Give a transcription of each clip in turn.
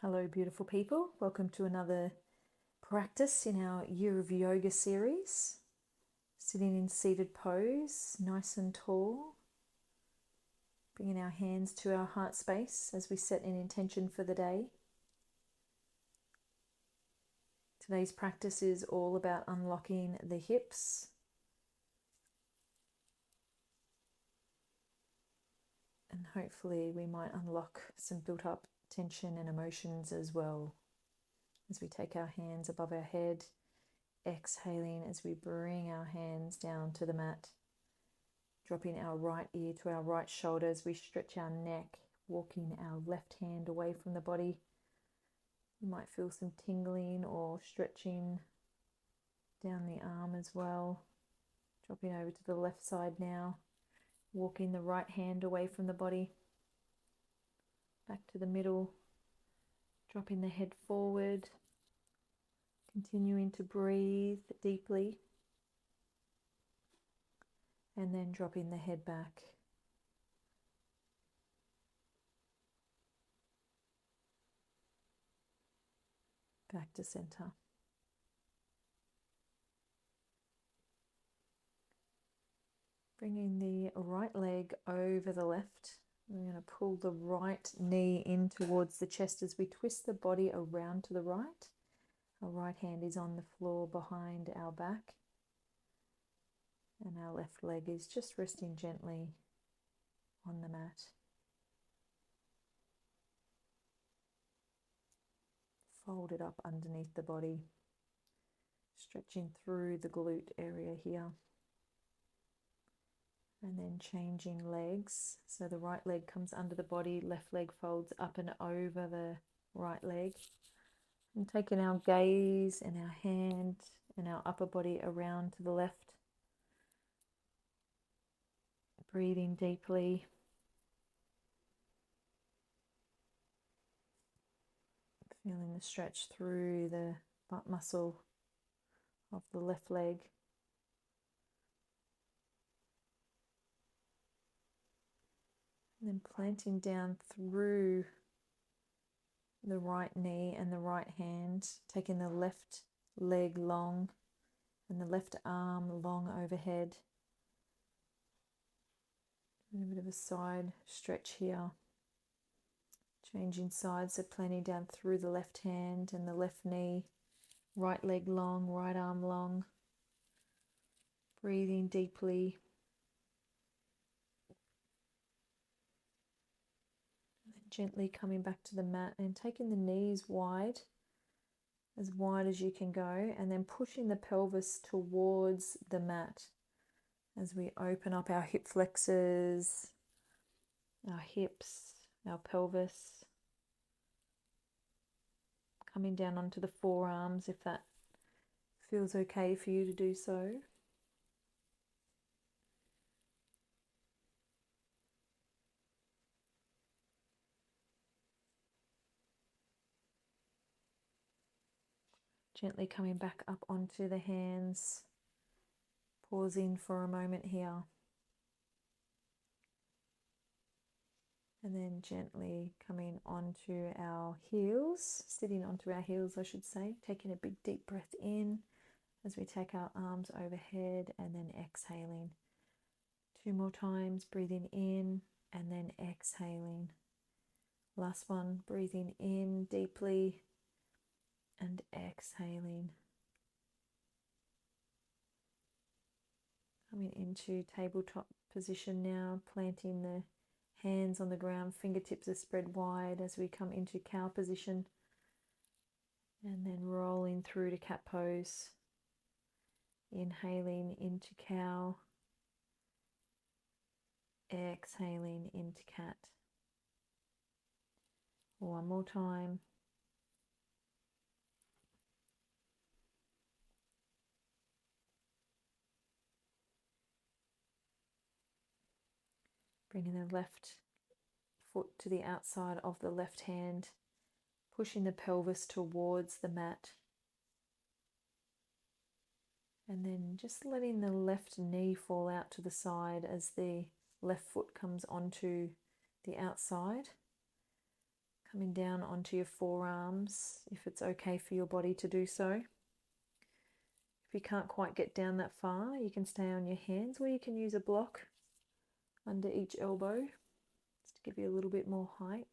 Hello, beautiful people. Welcome to another practice in our Year of Yoga series. Sitting in seated pose, nice and tall. Bringing our hands to our heart space as we set an intention for the day. Today's practice is all about unlocking the hips. And hopefully we might unlock some built up tension and emotions as well as we take our hands above our head. Exhaling as we bring our hands down to the mat, dropping our right ear to our right shoulder as we stretch our neck, walking our left hand away from the body. You might feel some tingling or stretching down the arm as well. Dropping over to the left side now, walking the right hand away from the body, back to the middle, dropping the head forward. Continuing to breathe deeply and then dropping the head back. Back to center. Bringing the right leg over the left. We're going to pull the right knee in towards the chest as we twist the body around to the right. Our right hand is on the floor behind our back, and our left leg is just resting gently on the mat. Fold it up underneath the body, stretching through the glute area here. And then changing legs. So the right leg comes under the body, left leg folds up and over the right leg. And taking our gaze and our hand and our upper body around to the left. Breathing deeply. Feeling the stretch through the butt muscle of the left leg. And then planting down through the right knee and the right hand, taking the left leg long and the left arm long overhead. And a bit of a side stretch here. Changing sides, so planting down through the left hand and the left knee, right leg long, right arm long. Breathing deeply. Gently coming back to the mat and taking the knees wide as you can go, and then pushing the pelvis towards the mat as we open up our hip flexors, our hips, our pelvis, coming down onto the forearms if that feels okay for you to do so. Gently coming back up onto the hands, pausing for a moment here. And then gently coming onto our heels, sitting onto our heels, I should say, taking a big deep breath in as we take our arms overhead and then exhaling. 2 more times, breathing in and then exhaling. Last one, breathing in deeply and exhaling. Coming into tabletop position now, planting the hands on the ground, fingertips are spread wide as we come into cow position, and then rolling through to cat pose. Inhaling into cow, exhaling into cat. One more time. Bringing the left foot to the outside of the left hand, pushing the pelvis towards the mat. And then just letting the left knee fall out to the side as the left foot comes onto the outside. Coming down onto your forearms, if it's okay for your body to do so. If you can't quite get down that far, you can stay on your hands, or you can use a block under each elbow just to give you a little bit more height.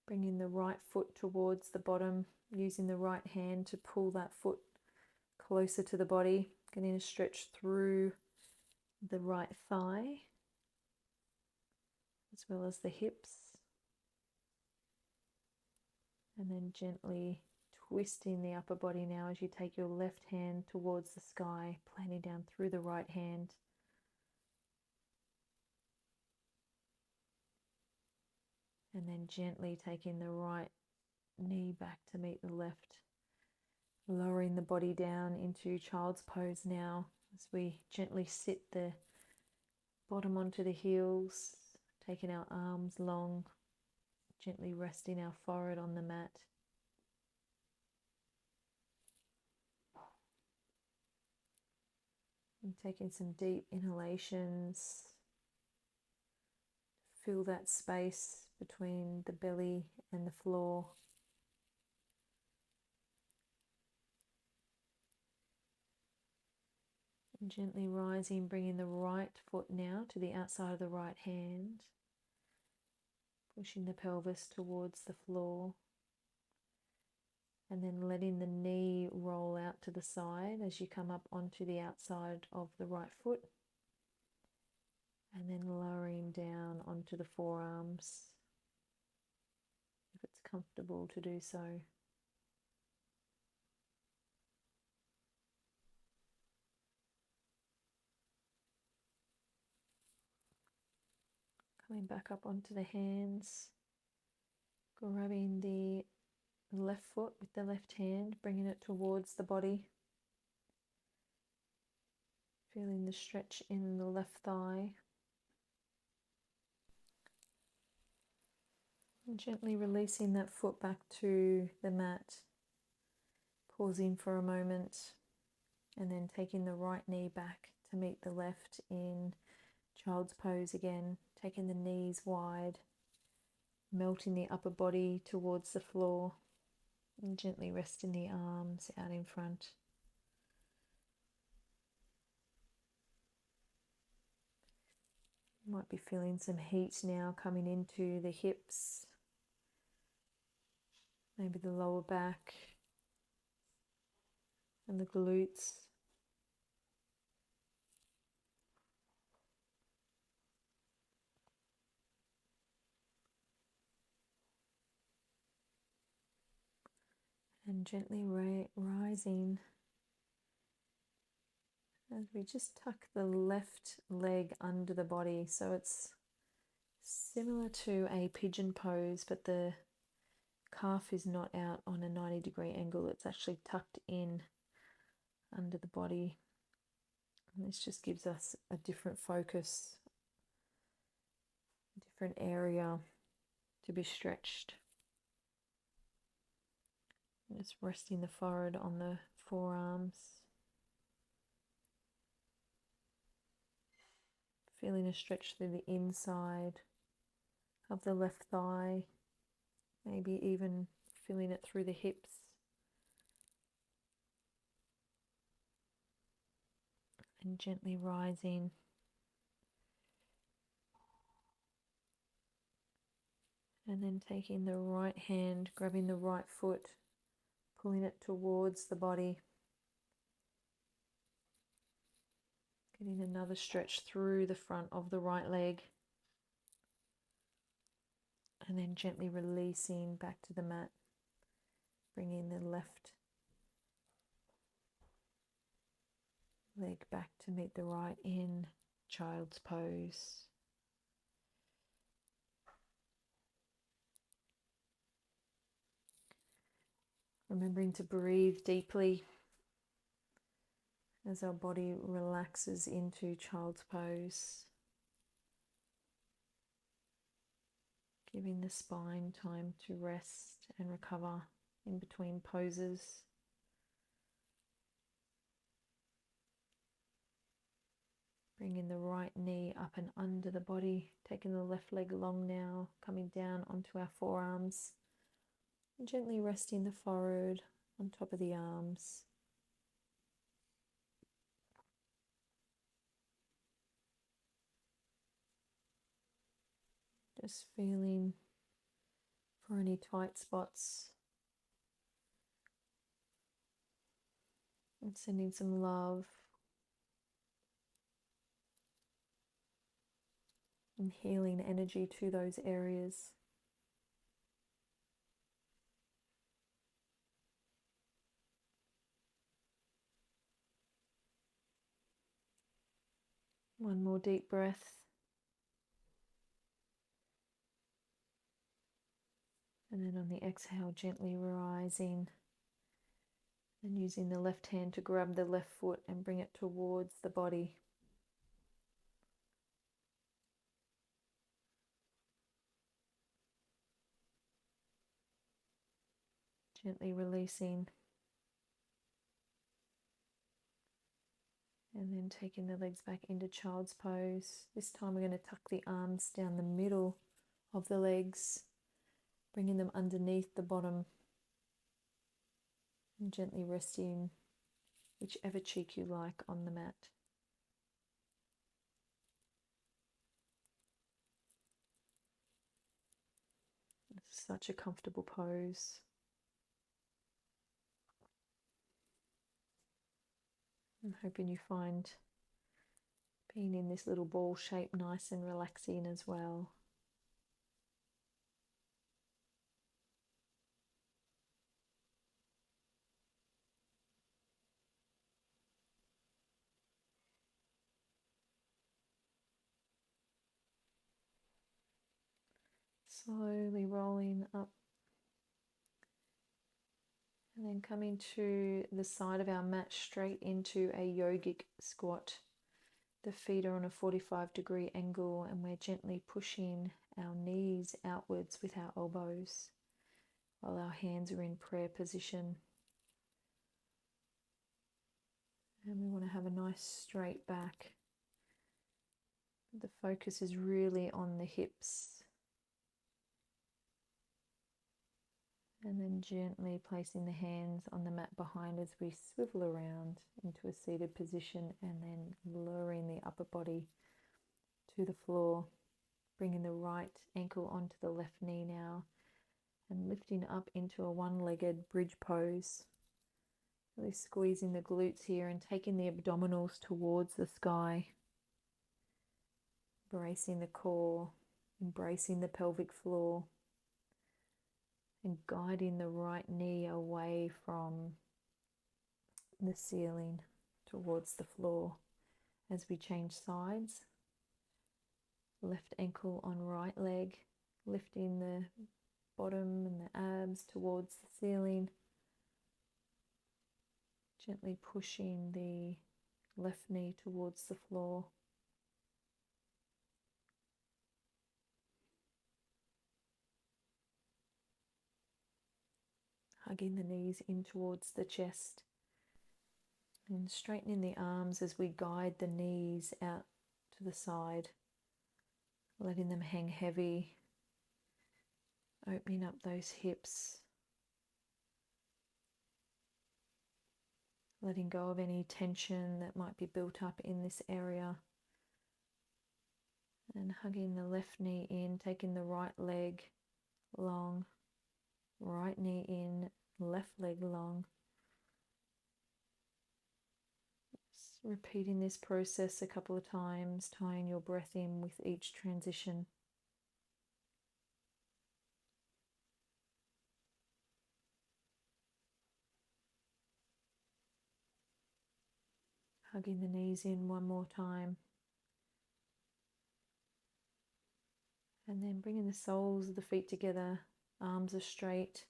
Bringing the right foot towards the bottom, using the right hand to pull that foot closer to the body, getting a stretch through the right thigh as well as the hips, and then gently twisting the upper body now as you take your left hand towards the sky, planting down through the right hand. And then gently taking the right knee back to meet the left, lowering the body down into child's pose now as we gently sit the bottom onto the heels, taking our arms long, gently resting our forehead on the mat. And taking some deep inhalations. Feel that space between the belly and the floor. And gently rising, bringing the right foot now to the outside of the right hand. Pushing the pelvis towards the floor. And then letting the knee roll out to the side as you come up onto the outside of the right foot. And then lowering down onto the forearms, if it's comfortable to do so. Coming back up onto the hands, grabbing the left foot with the left hand, bringing it towards the body. Feeling the stretch in the left thigh. And gently releasing that foot back to the mat. Pausing for a moment and then taking the right knee back to meet the left in child's pose again. Taking the knees wide, melting the upper body towards the floor and gently resting the arms out in front. You might be feeling some heat now coming into the hips, maybe the lower back and the glutes. And gently rising as we just tuck the left leg under the body, so it's similar to a pigeon pose, but the calf is not out on a 90-degree angle, it's actually tucked in under the body. And this just gives us a different focus, a different area to be stretched. Just resting the forehead on the forearms. Feeling a stretch through the inside of the left thigh. Maybe even feeling it through the hips. And gently rising. And then taking the right hand, grabbing the right foot, pulling it towards the body. Getting another stretch through the front of the right leg. And then gently releasing back to the mat. Bringing the left leg back to meet the right in child's pose. Remembering to breathe deeply as our body relaxes into child's pose. Giving the spine time to rest and recover in between poses. Bringing the right knee up and under the body, taking the left leg long now, coming down onto our forearms, and gently resting the forehead on top of the arms. Just feeling for any tight spots and sending some love and healing energy to those areas. One more deep breath. And then on the exhale, gently rising and using the left hand to grab the left foot and bring it towards the body. Gently releasing. And then taking the legs back into child's pose. This time we're going to tuck the arms down the middle of the legs, bringing them underneath the bottom and gently resting whichever cheek you like on the mat. It's such a comfortable pose. I'm hoping you find being in this little ball shape nice and relaxing as well. Slowly rolling up and then coming to the side of our mat straight into a yogic squat. The feet are on a 45-degree angle and we're gently pushing our knees outwards with our elbows while our hands are in prayer position. And we want to have a nice straight back. The focus is really on the hips. And then gently placing the hands on the mat behind as we swivel around into a seated position and then lowering the upper body to the floor, bringing the right ankle onto the left knee now and lifting up into a one-legged bridge pose. Really squeezing the glutes here and taking the abdominals towards the sky, embracing the core, embracing the pelvic floor, and guiding the right knee away from the ceiling towards the floor as we change sides. Left ankle on right leg, lifting the bottom and the abs towards the ceiling. Gently pushing the left knee towards the floor. Hugging the knees in towards the chest and straightening the arms as we guide the knees out to the side, letting them hang heavy, opening up those hips, letting go of any tension that might be built up in this area, and hugging the left knee in, taking the right leg long, right knee in, left leg long. Just repeating this process a couple of times, tying your breath in with each transition. Hugging the knees in one more time. And then bringing the soles of the feet together, arms are straight,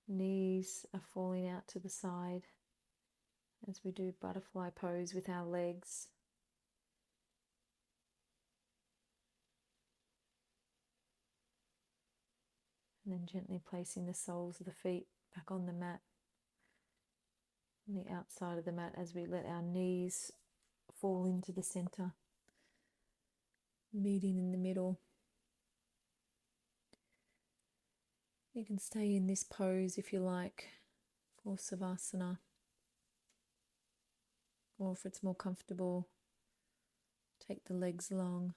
knees are falling out to the side as we do butterfly pose with our legs. And then gently placing the soles of the feet back on the mat, on the outside of the mat as we let our knees fall into the center. meeting in the middle. You can stay in this pose if you like for Savasana, or if it's more comfortable, take the legs long.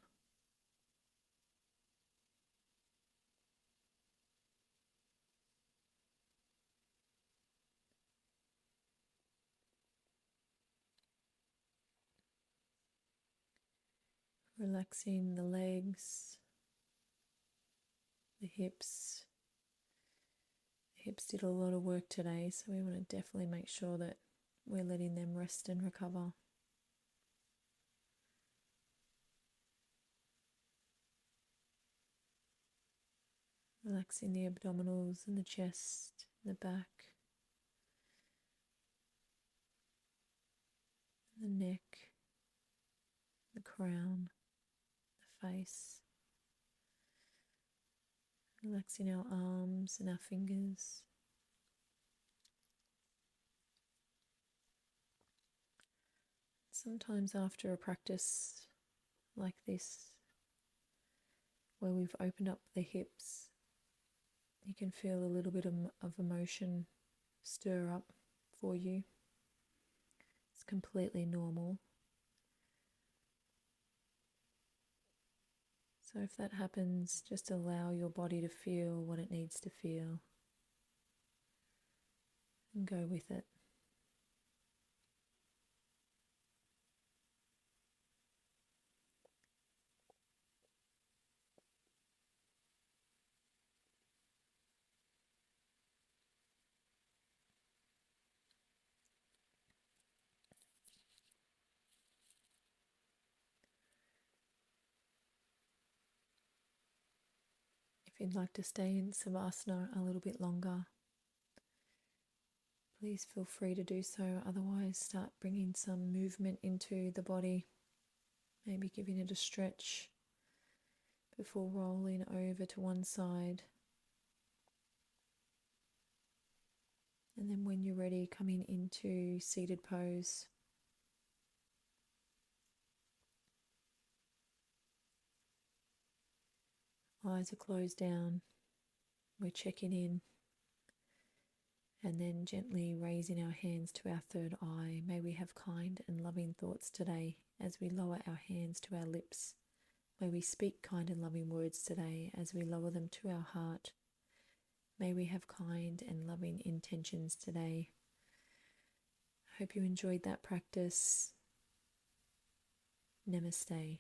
Relaxing the legs, the hips. The hips did a lot of work today, so we want to definitely make sure that we're letting them rest and recover. Relaxing the abdominals and the chest, the back, the neck, the crown, the face. Relaxing our arms and our fingers. Sometimes after a practice like this, where we've opened up the hips, you can feel a little bit of emotion stir up for you. It's completely normal. So if that happens, just allow your body to feel what it needs to feel and go with it. If you'd like to stay in Savasana a little bit longer, please feel free to do so. Otherwise, start bringing some movement into the body, maybe giving it a stretch before rolling over to one side. And then when you're ready, coming into seated pose. Eyes are closed down. We're checking in. And then gently raising our hands to our third eye. May we have kind and loving thoughts today as we lower our hands to our lips. May we speak kind and loving words today as we lower them to our heart. May we have kind and loving intentions today. I hope you enjoyed that practice. Namaste.